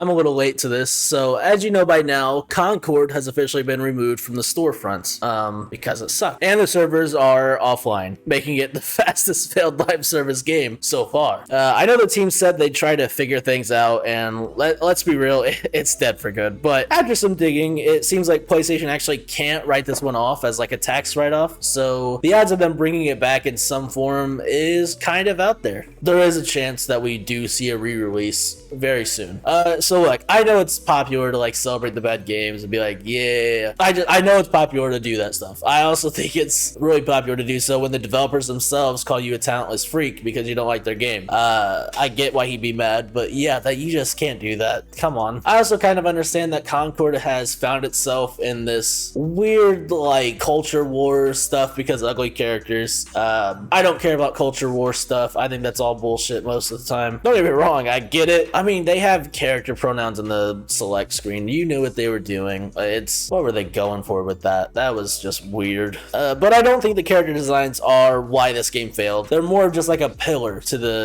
I'm a little late to this, so as you know by now, Concord has officially been removed from the storefronts, because it sucked. And the servers are offline, making it the fastest failed live service game so far. I know the team said they tried to figure things out, and let's be real, it's dead for good. But after some digging, it seems like PlayStation actually can't write this one off as like a tax write-off, so the odds of them bringing it back in some form is kind of out there. There is a chance that we do see a re-release very soon. So like, I know it's popular to like celebrate the bad games and be like, yeah, I know it's popular to do that stuff. I also think it's really popular to do so when the developers themselves call you a talentless freak because you don't like their game. I get why he'd be mad, but yeah, that you just can't do that. Come on. I also kind of understand that Concord has found itself in this weird like culture war stuff because of ugly characters. I don't care about culture war stuff. I think that's all bullshit most of the time. Don't get me wrong, I get it. I mean, they have character pronouns in the select screen. You knew what they were doing. What were they going for with that? That was just weird. But I don't think the character designs are why this game failed. They're more of just like a pillar to the,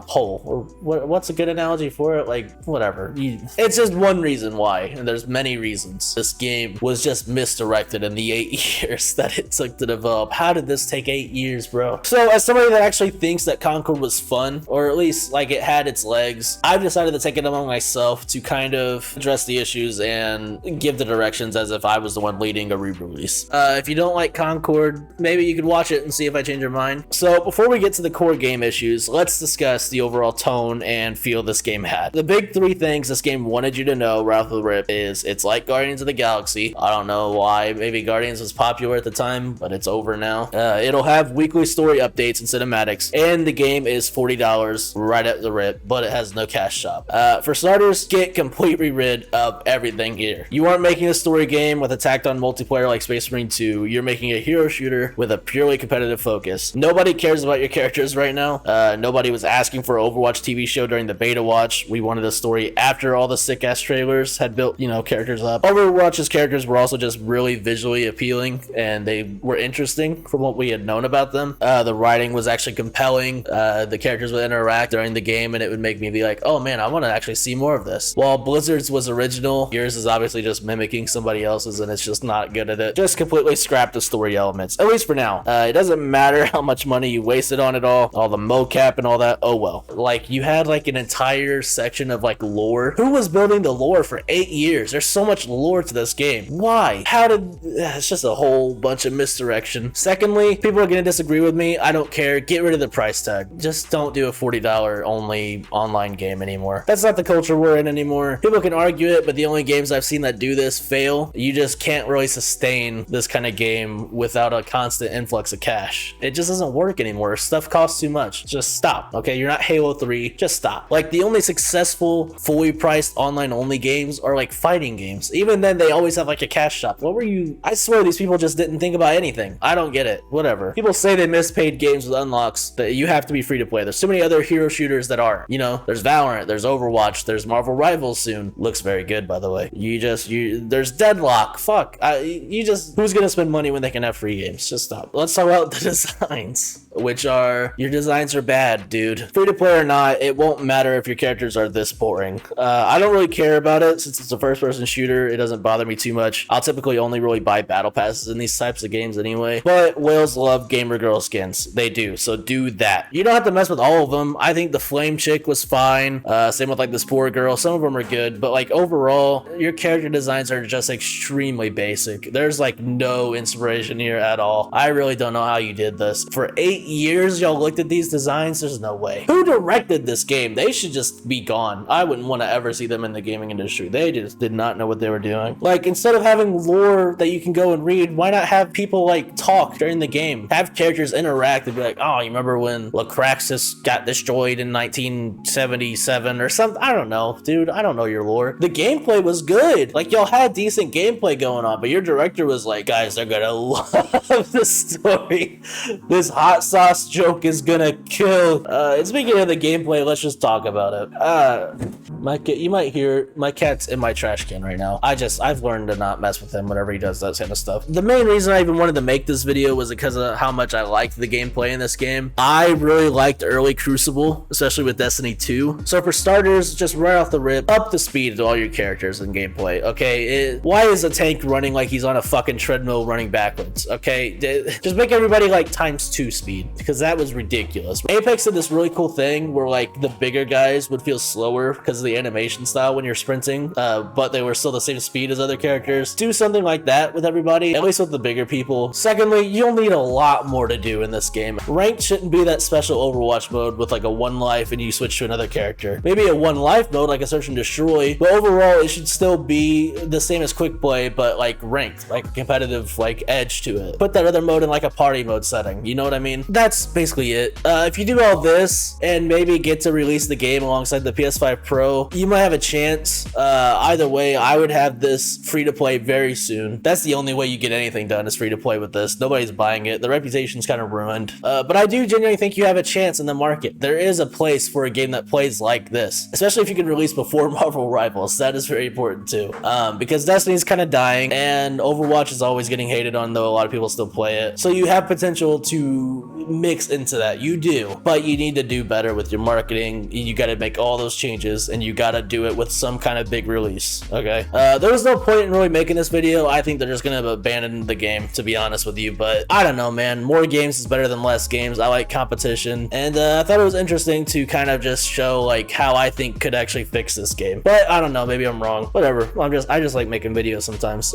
whole. Or what's a good analogy for it? Like, whatever. It's just one reason why, and there's many reasons. This game was just misdirected in the 8 years that it took to develop. How did this take 8 years, bro? So, as somebody that actually thinks that Concord was fun, or at least like it had its legs, I've decided to take it among myself to kind of address the issues and give the directions as if I was the one leading a re-release. If you don't like Concord, maybe you could watch it and see if I change your mind. So before we get to the core game issues, let's discuss the overall tone and feel this game had. The big three things this game wanted you to know right off the rip is it's like Guardians of the Galaxy. I don't know why, maybe Guardians was popular at the time, but it's over now. It'll have weekly story updates and cinematics, and the game is $40 right at the rip, but it has no cash shop. For starters, get completely rid of everything here. You aren't making a story game with a tacked on multiplayer like Space Marine 2. You're making a hero shooter with a purely competitive focus. Nobody cares about your characters right now. Nobody was asking for an Overwatch TV show during the beta watch. We wanted a story after all the sick ass trailers had built, characters up. Overwatch's characters were also just really visually appealing and they were interesting from what we had known about them. The writing was actually compelling. The characters would interact during the game and it would make me be like, oh man, I want to actually see more of this. While Blizzard's was original, yours is obviously just mimicking somebody else's and it's just not good at it. Just completely scrap the story elements, at least for now. It doesn't matter how much money you wasted on it all the mocap and all that, oh well. Like, you had like an entire section of like lore. Who was building the lore for 8 years? There's so much lore to this game. Why? It's just a whole bunch of misdirection. Secondly, people are gonna disagree with me. I don't care. Get rid of the price tag. Just don't do a $40 only online game anymore. That's not the culture we're in anymore. People can argue it, but the only games I've seen that do this fail. You just can't really sustain this kind of game without a constant influx of cash. It just doesn't work anymore. Stuff costs too much. Just stop, okay? You're not Halo 3. Just stop. Like, the only successful, fully priced online-only games are like fighting games. Even then, they always have like a cash shop. I swear these people just didn't think about anything. I don't get it. Whatever. People say they miss paid games with unlocks, that you have to be free to play. There's so many other hero shooters that are. There's Valorant, there's Overwatch, there's Marvel Rivals soon. Looks very good, by the way. There's Deadlock. Fuck. Who's gonna spend money when they can have free games? Just stop. Let's talk about the designs, which are, your designs are bad, dude. Free to play or not, it won't matter if your characters are this boring. I don't really care about it since it's a first person shooter. It doesn't bother me too much. I'll typically only really buy battle passes in these types of games anyway, but whales love gamer girl skins. They do, so do that. You don't have to mess with all of them. I think the flame chick was fine. Same with like the spore girl. Some of them are good, but like overall, your character designs are just extremely basic. There's like no inspiration here at all. I really don't know how you did this. For 8 years, y'all looked at these designs? There's no way. Who directed this game? They should just be gone. I wouldn't want to ever see them in the gaming industry. They just did not know what they were doing. Like, instead of having lore that you can go and read, why not have people like talk during the game? Have characters interact and be like, oh, you remember when Lacraxis got destroyed in 1977 or something? I don't know, dude. I don't know your lore. The gameplay was good. Like, y'all had decent gameplay going on, but your director was like, guys, they're gonna love this story. This hot sauce joke is gonna kill. Speaking of the gameplay, let's just talk about it. You might hear my cat's in my trash can right now. I've learned to not mess with him whenever he does that kind of stuff. The main reason I even wanted to make this video was because of how much I liked the gameplay in this game. I really liked early Crucible, especially with Destiny 2. So for starters, just right off the rip, up the speed of all your characters in gameplay, okay? Why is a tank running like he's on a fucking treadmill running backwards, okay? Just make everybody like ×2 speed, because that was ridiculous. Apex did this really cool thing where like the bigger guys would feel slower because of the animation style when you're sprinting, but they were still the same speed as other characters. Do something like that with everybody, at least with the bigger people. Secondly, you'll need a lot more to do in this game. Ranked shouldn't be that special Overwatch mode with like a 1 life and you switch to another character. Maybe a 1 life mode like a search and destroy, but overall it should still be the same as quick play, but like ranked, like competitive, like edge to it. Put that other mode in like a party mode setting, you know what I mean? That's basically it. If you do all this and maybe get to release the game alongside the PS5 Pro, you might have a chance. Either way, I would have this free to play very soon. That's the only way you get anything done, is free to play with this. Nobody's buying it. The reputation's kind of ruined. But I do genuinely think you have a chance in the market. There is a place for a game that plays like this, especially if you can release before Marvel Rivals. That is very important too, because Destiny's kind of dying and Overwatch is always getting hated on, though a lot of people still play it. So you have potential to mix into that. You do, but you need to do better with your marketing. You got to make all those changes and you got to do it with some kind of big release, okay? There was no point in really making this video. I think they're just gonna abandon the game, to be honest with you, but I don't know, man. More games is better than less games. I like competition, and I thought it was interesting to kind of just show like how I think could actually fix this game, but I don't know, maybe I'm wrong. Whatever, I just like making videos sometimes.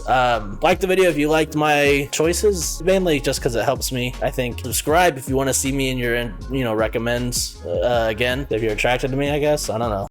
Like the video if you liked my choices, mainly just because it helps me, I think. Subscribe if you want to see me in your, recommends again, if you're attracted to me, I guess. I don't know.